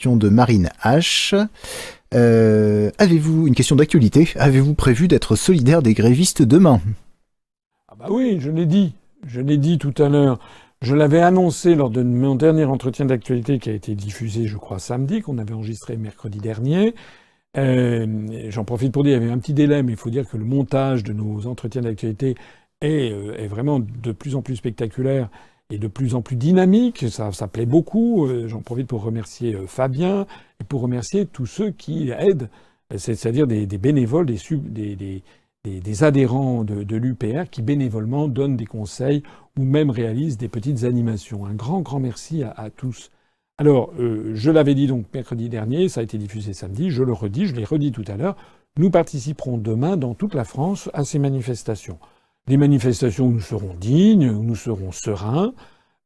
question de Marine H. Avez-vous une question d'actualité? Avez-vous prévu d'être solidaire des grévistes demain? Ah bah oui, je l'ai dit tout à l'heure. Je l'avais annoncé lors de mon dernier entretien d'actualité qui a été diffusé, je crois, samedi, qu'on avait enregistré mercredi dernier. J'en profite pour dire, il y avait un petit délai, mais il faut dire que le montage de nos entretiens d'actualité est vraiment de plus en plus spectaculaire et de plus en plus dynamique. Ça plaît beaucoup. J'en profite pour remercier Fabien et pour remercier tous ceux qui aident, c'est-à-dire des bénévoles, des adhérents de l'UPR qui bénévolement donnent des conseils ou même réalisent des petites animations. Un grand, grand merci à tous. Alors, je l'avais dit donc mercredi dernier, ça a été diffusé samedi, je le redis, je l'ai redit tout à l'heure, nous participerons demain dans toute la France à ces manifestations. Des manifestations où nous serons dignes, où nous serons sereins,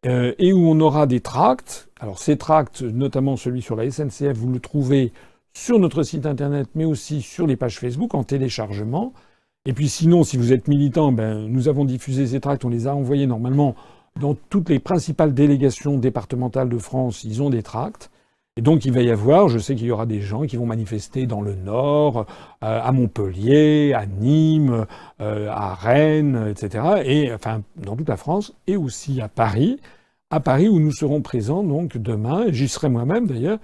et où on aura des tracts. Alors ces tracts, notamment celui sur la SNCF, vous le trouvez sur notre site internet, mais aussi sur les pages Facebook en téléchargement. Et puis sinon, si vous êtes militant, nous avons diffusé ces tracts, on les a envoyés normalement dans toutes les principales délégations départementales de France, ils ont des tracts. Et donc il va y avoir, je sais qu'il y aura des gens qui vont manifester dans le Nord, à Montpellier, à Nîmes, à Rennes, etc. Et enfin dans toute la France, et aussi à Paris où nous serons présents donc demain, et j'y serai moi-même d'ailleurs,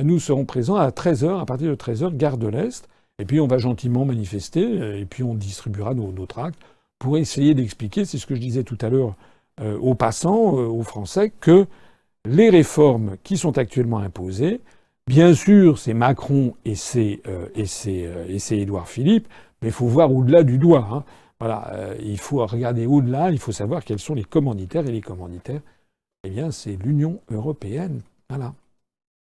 nous serons présents à 13h, à partir de 13h, gare de l'Est. Et puis on va gentiment manifester, et puis on distribuera nos tracts pour essayer d'expliquer, c'est ce que je disais tout à l'heure, aux passants, aux Français, que les réformes qui sont actuellement imposées, bien sûr, c'est Macron et c'est Édouard Philippe, mais il faut voir au-delà du doigt. Hein. Voilà, il faut regarder au-delà, il faut savoir quels sont les commanditaires, et les commanditaires, eh bien, c'est l'Union européenne. Voilà.